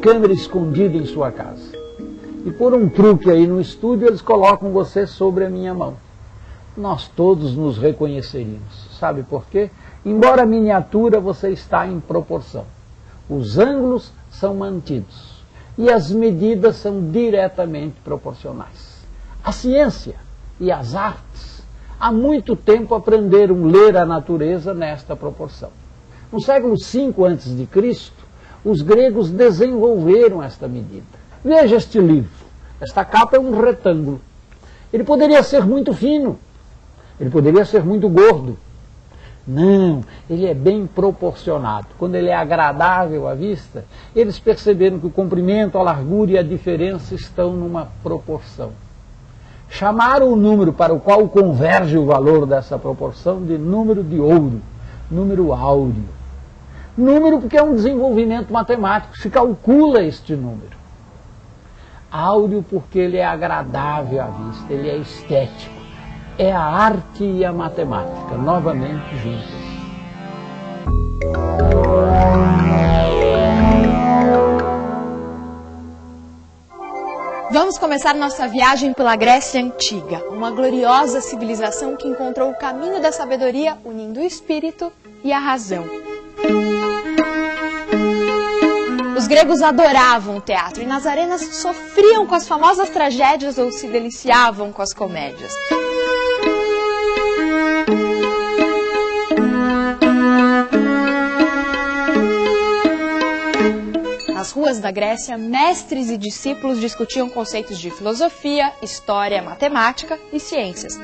câmera escondida em sua casa. E por um truque aí no estúdio, eles colocam você sobre a minha mão. Nós todos nos reconheceríamos. Sabe por quê? Embora miniatura, você está em proporção. Os ângulos são mantidos e as medidas são diretamente proporcionais. A ciência e as artes há muito tempo aprenderam a ler a natureza nesta proporção. No século V a.C., os gregos desenvolveram esta medida. Veja este livro. Esta capa é um retângulo. Ele poderia ser muito fino. Ele poderia ser muito gordo. Não, ele é bem proporcionado. Quando ele é agradável à vista, eles perceberam que o comprimento, a largura e a diferença estão numa proporção. Chamaram o número para o qual converge o valor dessa proporção de número de ouro, número áureo. Número porque é um desenvolvimento matemático, se calcula este número. Áureo porque ele é agradável à vista, ele é estético. É a arte e a matemática, novamente juntas. Vamos começar nossa viagem pela Grécia Antiga, uma gloriosa civilização que encontrou o caminho da sabedoria unindo o espírito e a razão. Os gregos adoravam o teatro e nas arenas sofriam com as famosas tragédias ou se deliciavam com as comédias. Nas ruas da Grécia, mestres e discípulos discutiam conceitos de filosofia, história, matemática e ciências.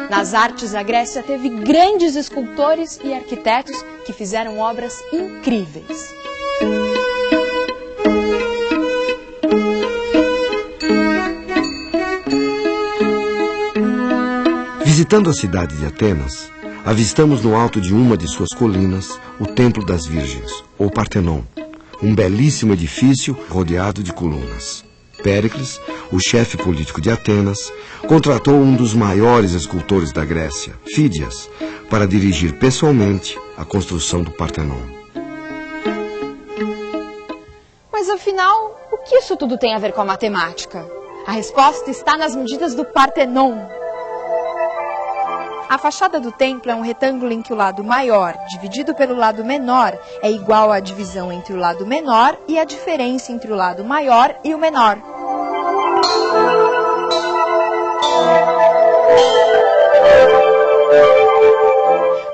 Nas artes, a Grécia teve grandes escultores e arquitetos que fizeram obras incríveis. Visitando a cidade de Atenas, avistamos no alto de uma de suas colinas o Templo das Virgens, ou Partenon, um belíssimo edifício rodeado de colunas. Péricles, o chefe político de Atenas, contratou um dos maiores escultores da Grécia, Fídias, para dirigir pessoalmente a construção do Partenon. Mas afinal, o que isso tudo tem a ver com a matemática? A resposta está nas medidas do Partenon. A fachada do templo é um retângulo em que o lado maior, dividido pelo lado menor, é igual à divisão entre o lado menor e a diferença entre o lado maior e o menor.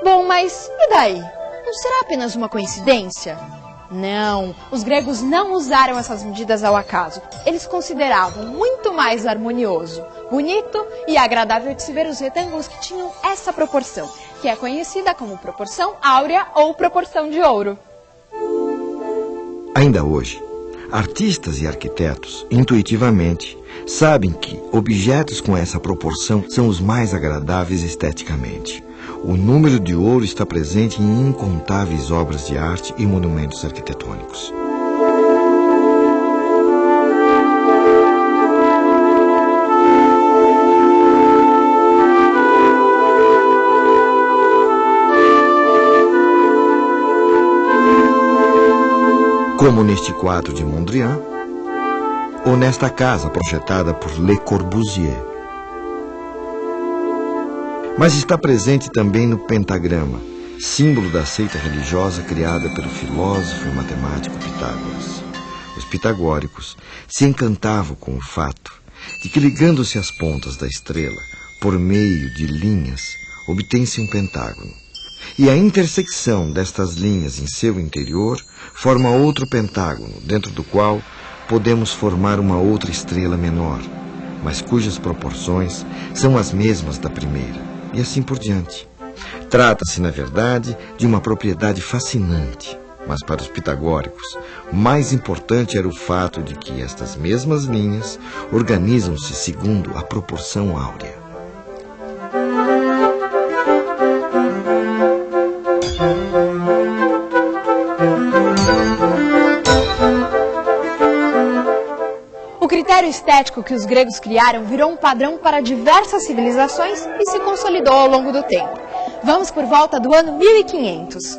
Bom, mas e daí? Não será apenas uma coincidência? Não, os gregos não usaram essas medidas ao acaso. Eles consideravam muito mais harmonioso, bonito e agradável de se ver os retângulos que tinham essa proporção, que é conhecida como proporção áurea ou proporção de ouro. Ainda hoje, artistas e arquitetos, intuitivamente, sabem que objetos com essa proporção são os mais agradáveis esteticamente. O número de ouro está presente em incontáveis obras de arte e monumentos arquitetônicos. Como neste quadro de Mondrian, ou nesta casa projetada por Le Corbusier. Mas está presente também no pentagrama, símbolo da seita religiosa criada pelo filósofo e matemático Pitágoras. Os pitagóricos se encantavam com o fato de que, ligando-se às pontas da estrela por meio de linhas, obtém-se um pentágono. E a intersecção destas linhas em seu interior forma outro pentágono, dentro do qual podemos formar uma outra estrela menor, mas cujas proporções são as mesmas da primeira. E assim por diante. Trata-se, na verdade, de uma propriedade fascinante, mas para os pitagóricos, mais importante era o fato de que estas mesmas linhas organizam-se segundo a proporção áurea. O critério estético que os gregos criaram virou um padrão para diversas civilizações e se consolidou ao longo do tempo. Vamos por volta do ano 1500.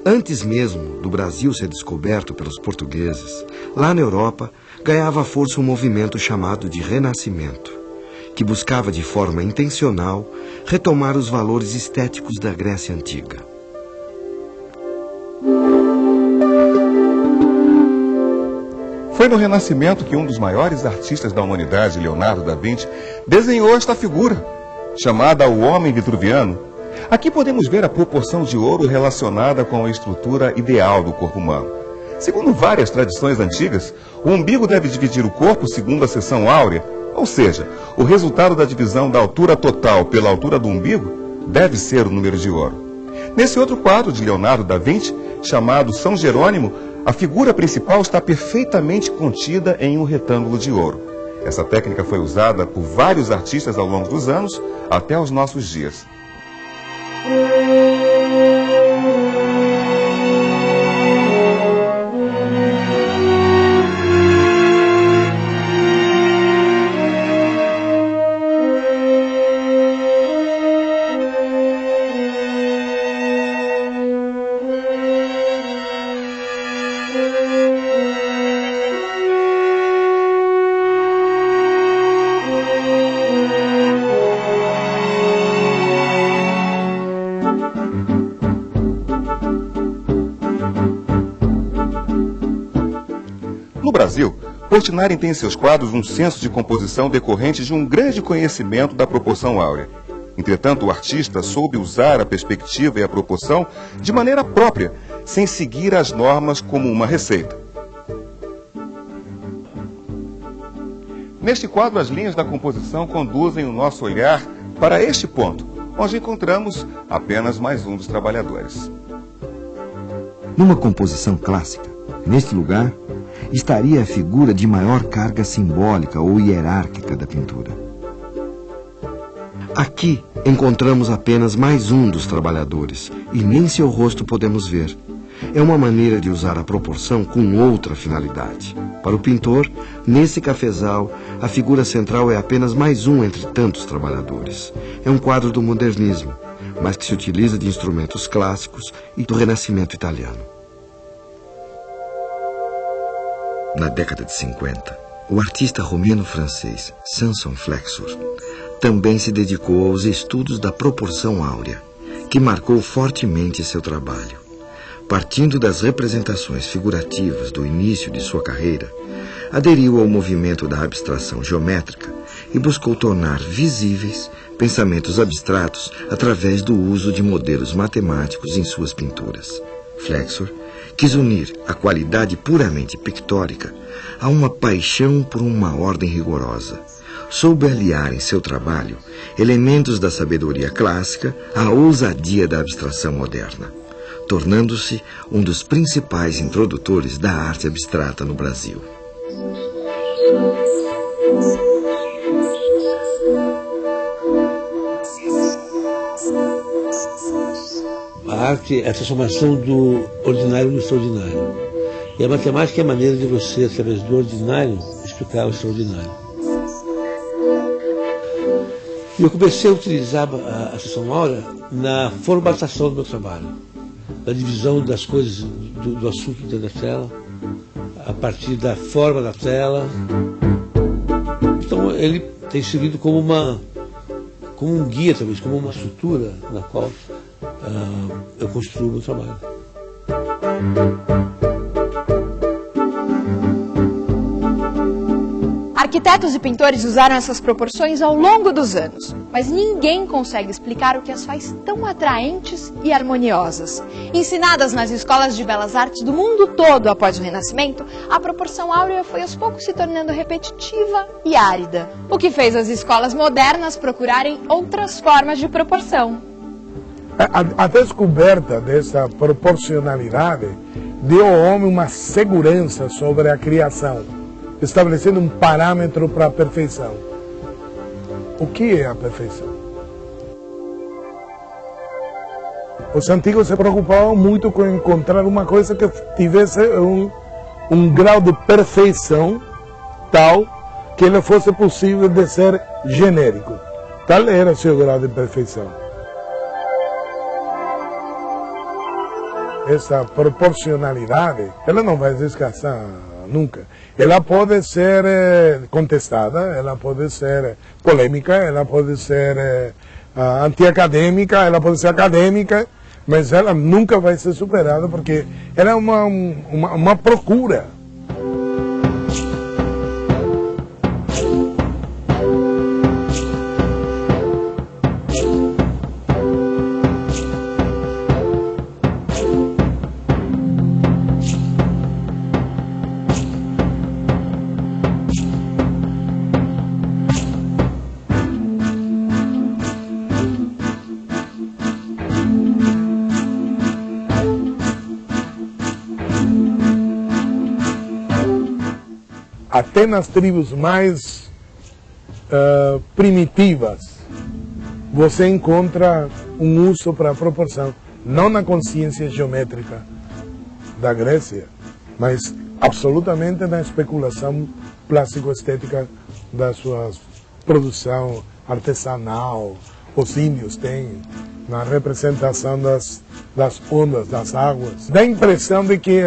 Antes mesmo do Brasil ser descoberto pelos portugueses, lá na Europa ganhava força um movimento chamado de Renascimento, que buscava de forma intencional retomar os valores estéticos da Grécia Antiga. Foi no Renascimento que um dos maiores artistas da humanidade, Leonardo da Vinci, desenhou esta figura, chamada o Homem Vitruviano. Aqui podemos ver a proporção de ouro relacionada com a estrutura ideal do corpo humano. Segundo várias tradições antigas, o umbigo deve dividir o corpo segundo a seção áurea, ou seja, o resultado da divisão da altura total pela altura do umbigo deve ser o número de ouro. Nesse outro quadro de Leonardo da Vinci, chamado São Jerônimo, a figura principal está perfeitamente contida em um retângulo de ouro. Essa técnica foi usada por vários artistas ao longo dos anos, até os nossos dias. No Brasil, Portinari tem em seus quadros um senso de composição decorrente de um grande conhecimento da proporção áurea. Entretanto, o artista soube usar a perspectiva e a proporção de maneira própria, sem seguir as normas como uma receita. Neste quadro, as linhas da composição conduzem o nosso olhar para este ponto, onde encontramos apenas mais um dos trabalhadores. Numa composição clássica, neste lugar, estaria a figura de maior carga simbólica ou hierárquica da pintura. Aqui encontramos apenas mais um dos trabalhadores, e nem seu rosto podemos ver. É uma maneira de usar a proporção com outra finalidade. Para o pintor, nesse cafezal, a figura central é apenas mais um entre tantos trabalhadores. É um quadro do modernismo, mas que se utiliza de instrumentos clássicos e do Renascimento italiano. Na década de 50, o artista romeno-francês Samson Flexor também se dedicou aos estudos da proporção áurea, que marcou fortemente seu trabalho. Partindo das representações figurativas do início de sua carreira, aderiu ao movimento da abstração geométrica e buscou tornar visíveis pensamentos abstratos através do uso de modelos matemáticos em suas pinturas. Flexor quis unir a qualidade puramente pictórica a uma paixão por uma ordem rigorosa. Soube aliar em seu trabalho elementos da sabedoria clássica à ousadia da abstração moderna, tornando-se um dos principais introdutores da arte abstrata no Brasil. A arte é a transformação do ordinário no extraordinário. E a matemática é a maneira de você, através do ordinário, explicar o extraordinário. E eu comecei a utilizar a seção áurea na formatação do meu trabalho, na divisão das coisas do assunto dentro da tela, a partir da forma da tela. Então ele tem servido como um guia, talvez, como uma estrutura na qual eu construo o meu trabalho. Arquitetos e pintores usaram essas proporções ao longo dos anos, mas ninguém consegue explicar o que as faz tão atraentes e harmoniosas. Ensinadas nas escolas de belas artes do mundo todo após o Renascimento, a proporção áurea foi aos poucos se tornando repetitiva e árida, o que fez as escolas modernas procurarem outras formas de proporção. A descoberta dessa proporcionalidade deu ao homem uma segurança sobre a criação, estabelecendo um parâmetro para a perfeição. O que é a perfeição? Os antigos se preocupavam muito com encontrar uma coisa que tivesse um grau de perfeição tal que ele fosse possível de ser genérico. Tal era o seu grau de perfeição. essa proporcionalidade, ela não vai descansar nunca. Ela pode ser contestada, ela pode ser polêmica, ela pode ser antiacadêmica, ela pode ser acadêmica, mas ela nunca vai ser superada porque ela é uma procura. Até nas tribos mais primitivas, você encontra um uso para a proporção, não na consciência geométrica da Grécia, mas absolutamente na especulação plástico-estética da sua produção artesanal. Os índios têm na representação das ondas, das águas. Dá a impressão de que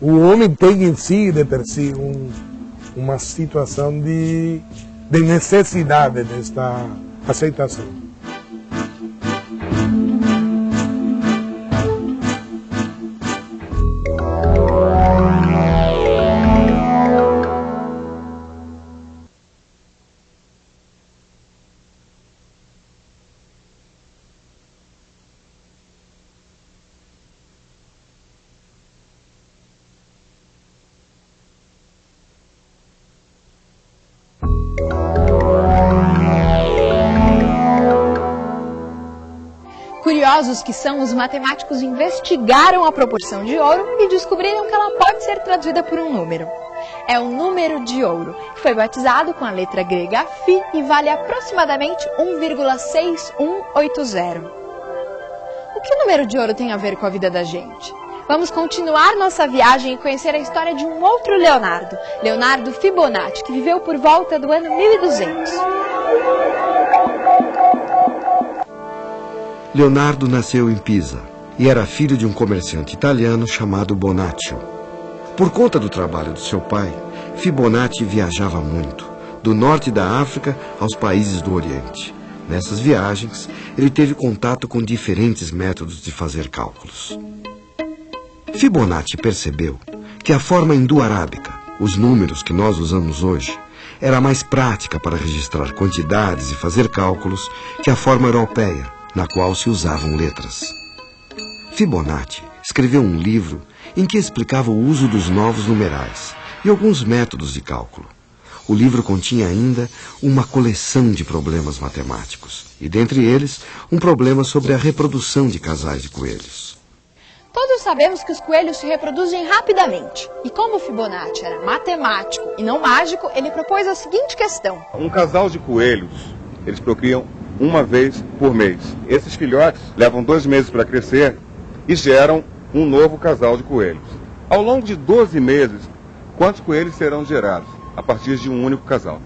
o homem tem em si, de per si, uma situação de necessidade desta aceitação. Curiosos que são, os matemáticos investigaram a proporção de ouro e descobriram que ela pode ser traduzida por um número. É o número de ouro, que foi batizado com a letra grega Φ e vale aproximadamente 1,6180. O que o número de ouro tem a ver com a vida da gente? Vamos continuar nossa viagem e conhecer a história de um outro Leonardo, Leonardo Fibonacci, que viveu por volta do ano 1200. Leonardo nasceu em Pisa e era filho de um comerciante italiano chamado Bonaccio. Por conta do trabalho do seu pai, Fibonacci viajava muito, do norte da África aos países do Oriente. Nessas viagens, ele teve contato com diferentes métodos de fazer cálculos. Fibonacci percebeu que a forma hindu-arábica, os números que nós usamos hoje, era mais prática para registrar quantidades e fazer cálculos que a forma europeia, na qual se usavam letras. Fibonacci escreveu um livro em que explicava o uso dos novos numerais e alguns métodos de cálculo. O livro continha ainda uma coleção de problemas matemáticos, e dentre eles, um problema sobre a reprodução de casais de coelhos. Todos sabemos que os coelhos se reproduzem rapidamente. E como Fibonacci era matemático e não mágico, ele propôs a seguinte questão. Um casal de coelhos, eles procriam uma vez por mês. Esses filhotes levam 2 meses para crescer e geram um novo casal de coelhos. Ao longo de 12 meses, quantos coelhos serão gerados a partir de um único casal?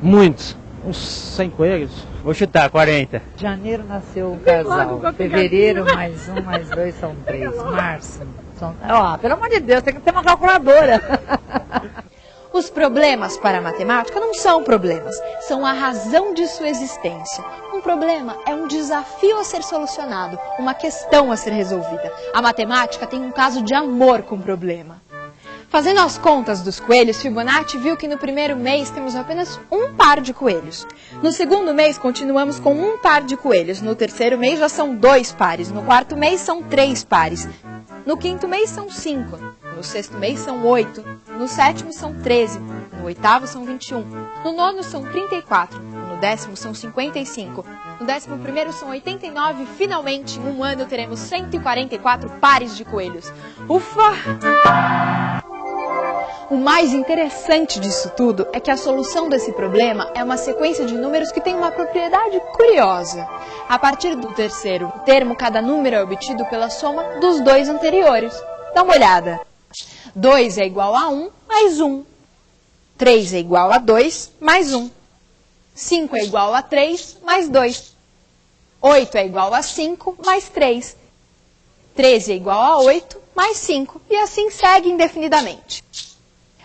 Muitos. Uns 100 coelhos. Vou chutar, 40. Janeiro nasceu um casal. Fevereiro, mais 1, mais 2 são 3. Março. Pelo amor de Deus, tem que ter uma calculadora. Os problemas para a matemática não são problemas, são a razão de sua existência. Um problema é um desafio a ser solucionado, uma questão a ser resolvida. A matemática tem um caso de amor com o problema. Fazendo as contas dos coelhos, Fibonacci viu que no primeiro mês temos apenas um par de coelhos. No segundo mês continuamos com um par de coelhos, no terceiro mês já são 2 pares, no quarto mês são 3 pares, no quinto mês são 5, no sexto mês são 8, no sétimo são 13, no oitavo são 21, no nono são 34, no 10º são 55, no 11º são 89 e finalmente em um ano teremos 144 pares de coelhos. Ufa! O mais interessante disso tudo é que a solução desse problema é uma sequência de números que tem uma propriedade curiosa. A partir do terceiro termo, cada número é obtido pela soma dos 2 anteriores. Dá uma olhada. 2 é igual a 1 mais 1. 3 é igual a 2 mais 1. 5 é igual a 3 mais 2. 8 é igual a 5 mais 3. 13 é igual a 8, mais 5, e assim segue indefinidamente.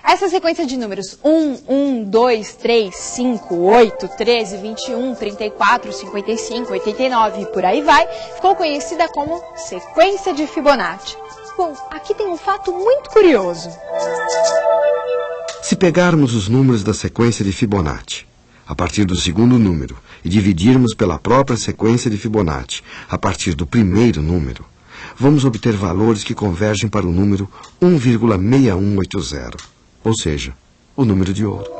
Essa sequência de números 1, 2, 3, 5, 8, 13, 21, 34, 55, 89 e por aí vai, ficou conhecida como sequência de Fibonacci. Bom, aqui tem um fato muito curioso. Se pegarmos os números da sequência de Fibonacci, a partir do segundo número, e dividirmos pela própria sequência de Fibonacci, a partir do primeiro número, vamos obter valores que convergem para o número 1,6180, ou seja, o número de ouro.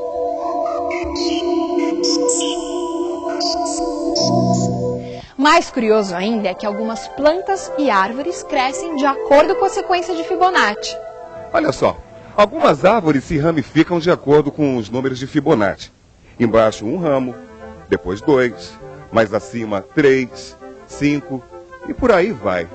Mais curioso ainda é que algumas plantas e árvores crescem de acordo com a sequência de Fibonacci. Olha só, algumas árvores se ramificam de acordo com os números de Fibonacci. Embaixo um ramo, depois 2, mais acima 3, 5 e por aí vai.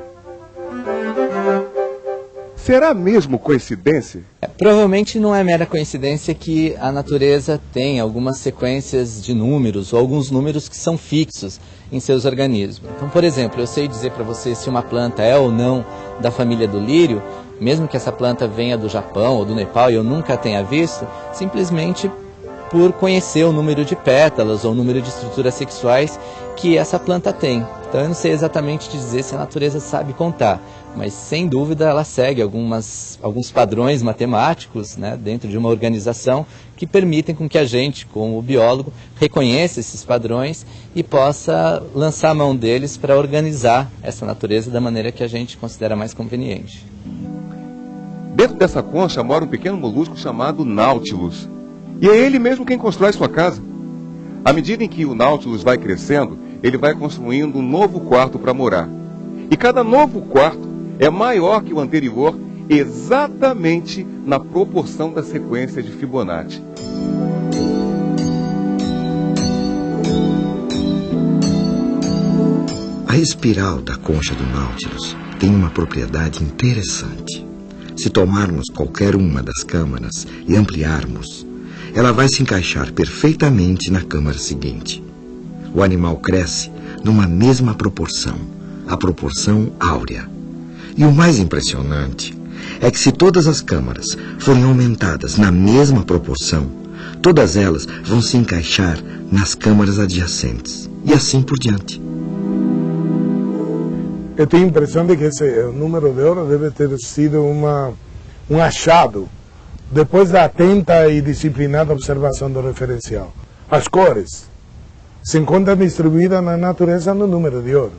Será mesmo coincidência? Provavelmente não é mera coincidência que a natureza tem algumas sequências de números ou alguns números que são fixos em seus organismos. Então, por exemplo, eu sei dizer para você se uma planta é ou não da família do lírio, mesmo que essa planta venha do Japão ou do Nepal e eu nunca a tenha visto, simplesmente por conhecer o número de pétalas ou o número de estruturas sexuais que essa planta tem. Então eu não sei exatamente dizer se a natureza sabe contar, mas sem dúvida ela segue alguns padrões matemáticos, né, dentro de uma organização que permitem com que a gente, como biólogo, reconheça esses padrões e possa lançar a mão deles para organizar essa natureza da maneira que a gente considera mais conveniente. Dentro dessa concha mora um pequeno molusco chamado Nautilus. E é ele mesmo quem constrói sua casa. À medida em que o Nautilus vai crescendo, ele vai construindo um novo quarto para morar. E cada novo quarto é maior que o anterior, exatamente na proporção da sequência de Fibonacci. A espiral da concha do Nautilus tem uma propriedade interessante. Se tomarmos qualquer uma das câmaras e ampliarmos, ela vai se encaixar perfeitamente na câmara seguinte. O animal cresce numa mesma proporção, a proporção áurea. E o mais impressionante é que se todas as câmaras forem aumentadas na mesma proporção, todas elas vão se encaixar nas câmaras adjacentes, e assim por diante. Eu tenho a impressão de que esse número de ouro deve ter sido um achado depois da atenta e disciplinada observação do referencial. As cores se encontram distribuídas na natureza no número de ouro.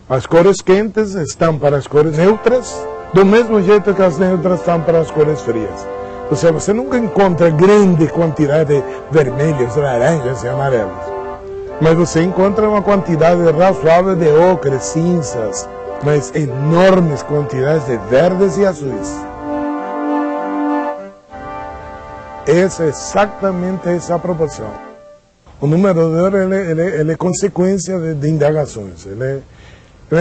As cores quentes estão para as cores neutras, do mesmo jeito que as neutras estão para as cores frias. Ou seja, você nunca encontra grande quantidade de vermelhos, laranjas e amarelos. Mas você encontra uma quantidade razoável de ocres, cinzas, mas enormes quantidades de verdes e azuis. Essa é exatamente essa proporção. O número de ouro ele é consequência de indagações. Ele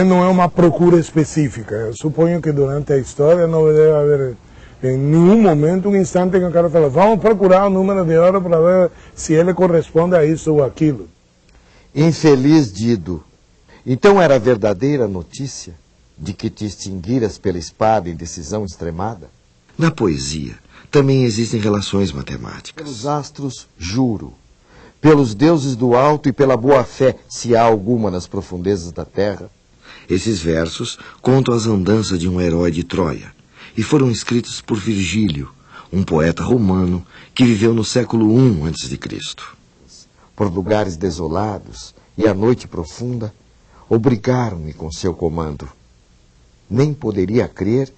não é uma procura específica. Eu suponho que durante a história não deve haver em nenhum momento um instante em que o cara fala: vamos procurar o número de ouro para ver se ele corresponde a isso ou aquilo. Infeliz Dido, então era verdadeira a notícia de que te extinguiras pela espada em decisão extremada? Na poesia também existem relações matemáticas. Pelos astros, juro. Pelos deuses do alto e pela boa-fé, se há alguma nas profundezas da terra. Esses versos contam as andanças de um herói de Troia e foram escritos por Virgílio, um poeta romano que viveu no século I a.C. Por lugares desolados e a noite profunda, obrigaram-me com seu comando. Nem poderia crer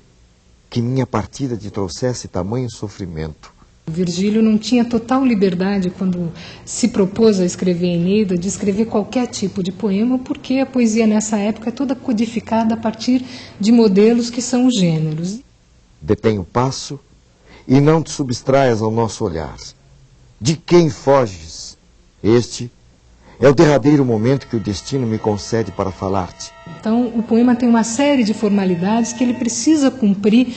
que minha partida te trouxesse tamanho sofrimento. Virgílio não tinha total liberdade, quando se propôs a escrever Eneida, de escrever qualquer tipo de poema, porque a poesia nessa época é toda codificada a partir de modelos que são os gêneros. Detém o passo e não te substraias ao nosso olhar. De quem foges? Este é o derradeiro momento que o destino me concede para falar-te. Então, o poema tem uma série de formalidades que ele precisa cumprir.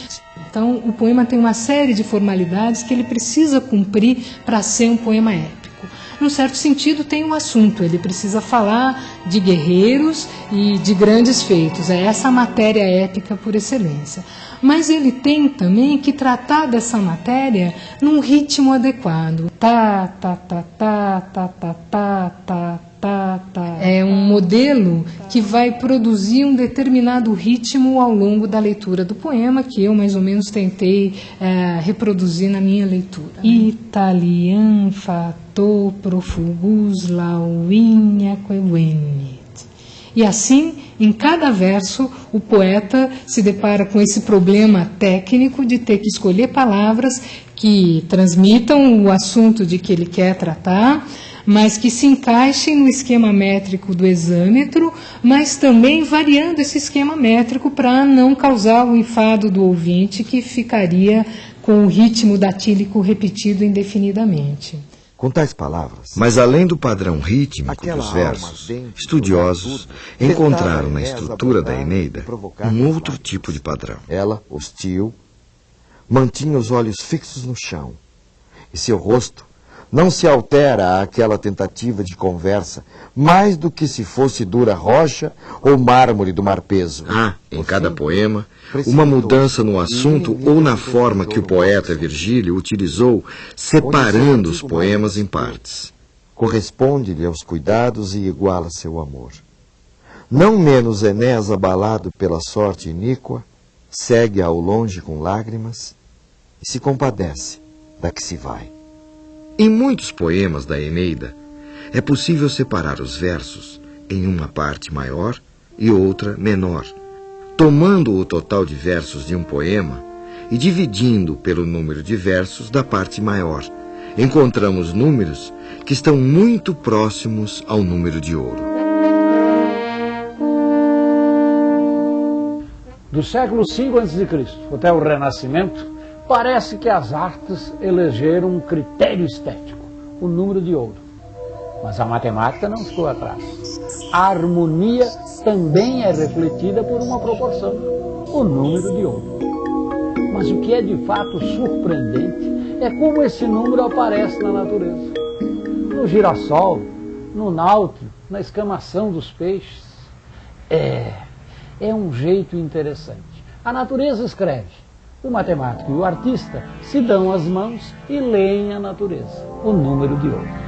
para ser um poema épico. num certo sentido, tem um assunto. Ele precisa falar de guerreiros e de grandes feitos. É essa matéria épica por excelência. Mas ele tem também que tratar dessa matéria num ritmo adequado. Tá, tá, tá, tá, tá, tá, tá, tá, tá, tá. É um modelo que vai produzir um determinado ritmo ao longo da leitura do poema, que eu mais ou menos tentei reproduzir na minha leitura. Italian fato profugus lauinha quevenit. E assim, em cada verso, o poeta se depara com esse problema técnico de ter que escolher palavras que transmitam o assunto de que ele quer tratar, mas que se encaixem no esquema métrico do hexâmetro, mas também variando esse esquema métrico para não causar o enfado do ouvinte, que ficaria com o ritmo datílico repetido indefinidamente. Com tais palavras, mas além do padrão rítmico dos versos, estudiosos encontraram na estrutura da Eneida um outro tipo de padrão. Ela, hostil, mantinha os olhos fixos no chão, e seu rosto não se altera àquela tentativa de conversa, mais do que se fosse dura rocha ou mármore do mar peso. Há, em cada poema, uma mudança no assunto ou na forma que o poeta Virgílio utilizou, separando os poemas em partes. Corresponde-lhe aos cuidados e iguala seu amor. Não menos Enéas, abalado pela sorte iníqua, segue ao longe com lágrimas e se compadece da que se vai. Em muitos poemas da Eneida, é possível separar os versos em uma parte maior e outra menor, tomando o total de versos de um poema e dividindo pelo número de versos da parte maior. Encontramos números que estão muito próximos ao número de ouro. Do século V a.C. até o Renascimento, parece que as artes elegeram um critério estético, o número de ouro. Mas a matemática não ficou atrás. A harmonia também é refletida por uma proporção, o número de ouro. Mas o que é de fato surpreendente é como esse número aparece na natureza. No girassol, no náutilo, na escamação dos peixes. É um jeito interessante. A natureza escreve. O matemático e o artista se dão as mãos e leem a natureza, o número de ouro.